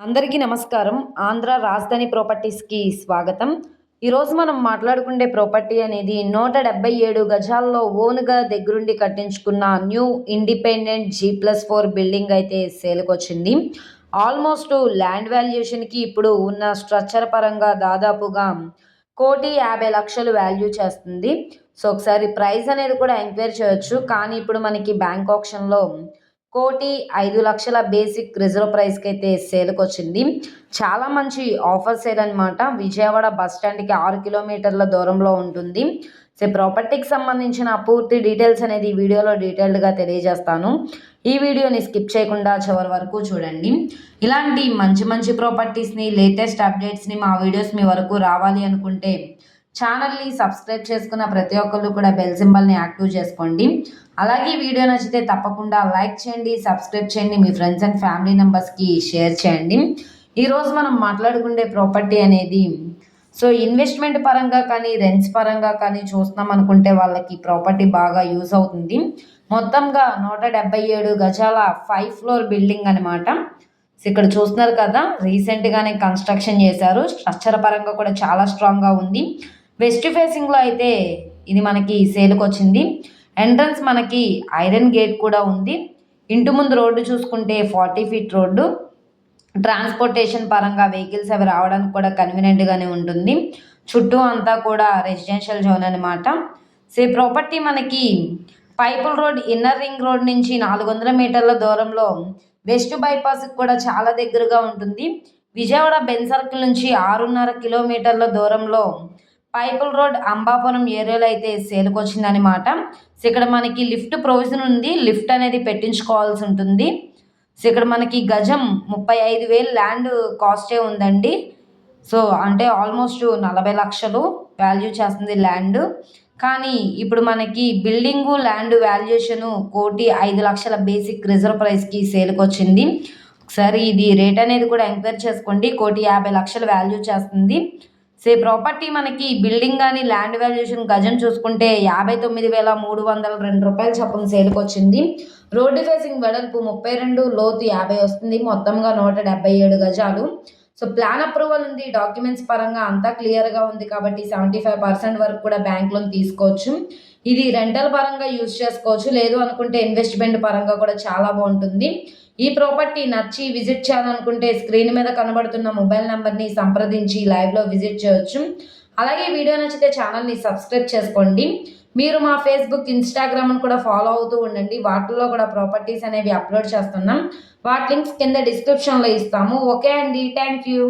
అందరికీ నమస్కారం. ఆంధ్ర రాజధాని ప్రాపర్టీస్‌కి స్వాగతం. ఈరోజు మనం మాట్లాడుకునే ప్రాపర్టీ అనేది 177 గజాల్లో ఓన్‌గా దగ్గరుండి కట్టించుకున్న న్యూ ఇండిపెండెంట్ G+4 బిల్డింగ్ అయితే సేల్‌కొచ్చింది. ఆల్మోస్ట్ ల్యాండ్ వాల్యుయేషన్‌కి ఇప్పుడు ఉన్న స్ట్రక్చర్ పరంగా దాదాపుగా 1,50,00,000 వాల్యూ చేస్తుంది. సో, ఒకసారి ప్రైస్ అనేది కూడా ఎంక్వైరీ చేయొచ్చు. కానీ ఇప్పుడు మనకి బ్యాంక్ ఆక్షన్‌లో 1,05,00,000 బేసిక్ రిజర్వ్ ప్రైస్‌కైతే సేల్‌కొచ్చింది. చాలా మంచి ఆఫర్ సేల్ అనమాట. విజయవాడ బస్ స్టాండ్‌కి 6 కిలోమీటర్ల దూరంలో ఉంటుంది. సో, ప్రాపర్టీకి సంబంధించిన పూర్తి డీటెయిల్స్ అనేది ఈ వీడియోలో డీటెయిల్డ్‌గా తెలియజేస్తాను. ఈ వీడియోని స్కిప్ చేయకుండా చివరి వరకు చూడండి. ఇలాంటి మంచి మంచి ప్రాపర్టీస్‌ని, లేటెస్ట్ అప్డేట్స్‌ని మా వీడియోస్ మీ వరకు రావాలి అనుకుంటే ఛానల్‌ని సబ్స్క్రైబ్ చేసుకున్న ప్రతి ఒక్కళ్ళు కూడా బెల్ సింబల్‌ని యాక్టివ్ చేసుకోండి. అలాగే వీడియో నచ్చితే తప్పకుండా లైక్ చేయండి, సబ్స్క్రైబ్ చేయండి, మీ ఫ్రెండ్స్ అండ్ ఫ్యామిలీ మెంబర్స్‌కి షేర్ చేయండి. ఈరోజు మనం మాట్లాడుకునే ప్రాపర్టీ అనేది ఇన్వెస్ట్మెంట్ పరంగా కానీ, రెంట్స్ పరంగా కానీ చూస్తున్నాం అనుకుంటే వాళ్ళకి ప్రాపర్టీ బాగా యూజ్ అవుతుంది. మొత్తంగా 177 గజాల 5 ఫ్లోర్ బిల్డింగ్ అనమాట. ఇక్కడ చూస్తున్నారు కదా, రీసెంట్‌గానే కన్‌స్ట్రక్షన్ చేశారు. స్ట్రక్చర్ పరంగా కూడా చాలా స్ట్రాంగ్‌గా ఉంది. వెస్ట్ ఫేసింగ్‌లో అయితే ఇది మనకి సేల్‌కొచ్చింది. ఎంట్రన్స్ మనకి ఐరన్ గేట్ కూడా ఉంది. ఇంటి ముందు రోడ్డు చూసుకుంటే 40 ఫీట్ రోడ్డు. ట్రాన్స్‌పోర్టేషన్ పరంగా వెహికల్స్ అవి రావడానికి కూడా కన్వీనియంట్‌గానే ఉంటుంది. చుట్టూ అంతా కూడా రెసిడెన్షియల్ జోన్ అనమాట. సో, ఈ ప్రాపర్టీ మనకి పైపుల్ రోడ్, ఇన్నర్ రింగ్ రోడ్ నుంచి 400 మీటర్ల దూరంలో వెస్ట్ బైపాస్‌కి కూడా చాలా దగ్గరగా ఉంటుంది. విజయవాడ బెంజ్ సర్కిల్ నుంచి 6.5 కిలోమీటర్ల దూరంలో పైపుల్ రోడ్, అంబాపురం ఏరియాలో అయితే సేల్‌కొచ్చిందనమాట. సో, ఇక్కడ మనకి లిఫ్ట్ ప్రొవిజన్ ఉంది. లిఫ్ట్ అనేది పెట్టించుకోవాల్సి ఉంటుంది. సో, ఇక్కడ మనకి గజం 35,000 ల్యాండ్ కాస్టే ఉందండి. సో, అంటే ఆల్మోస్ట్ 40,00,000 వాల్యూ చేస్తుంది ల్యాండ్. కానీ ఇప్పుడు మనకి building, land valuation 1,05,00,000 basic reserve ప్రైస్‌కి సేల్‌కొచ్చింది. ఒకసారి ఇది రేట్ అనేది కూడా ఎంక్వైరీ చేసుకోండి. 1,50,00,000 వాల్యూ చేస్తుంది. సో, ఈ ప్రాపర్టీ మనకి బిల్డింగ్ గాని, ల్యాండ్ వాల్యుయేషన్ గజం చూసుకుంటే రూ. 59,302 చొప్పున సేల్‌కొచ్చింది. రోడ్డు ఫేసింగ్ వెడల్పు 32, లోతు 50 వస్తుంది. మొత్తంగా 177 గజాలు. సో, ప్లాన్ అప్రూవల్ ఉంది. డాక్యుమెంట్స్ పరంగా అంతా క్లియర్‌గా ఉంది కాబట్టి 75% వరకు కూడా బ్యాంక్ లోన్ తీసుకోవచ్చు. ఇది రెంటల్ పరంగా యూజ్ చేసుకోవచ్చు. లేదు అనుకుంటే ఇన్వెస్ట్‌మెంట్ పరంగా కూడా చాలా బావుంటుంది. ఈ ప్రాపర్టీ నచ్చి విజిట్ చేయాలనుకుంటే స్క్రీన్ మీద కనబడుతున్న మొబైల్ నంబర్‌ని సంప్రదించి లైవ్‌లో విజిట్ చేయొచ్చు. అలాగే వీడియో నచ్చితే ఛానల్‌ని సబ్స్క్రైబ్ చేసుకోండి. మీరు మా ఫేస్‌బుక్, ఇన్‌స్టాగ్రామ్‌ని కూడా ఫాలో అవుతూ ఉండండి. వాటిల్లో కూడా ప్రాపర్టీస్ అనేవి అప్‌లోడ్ చేస్తున్నాం. వాటి లింక్స్ కింద డిస్క్రిప్షన్‌లో ఇస్తాము. ఓకే అండి. Thank you.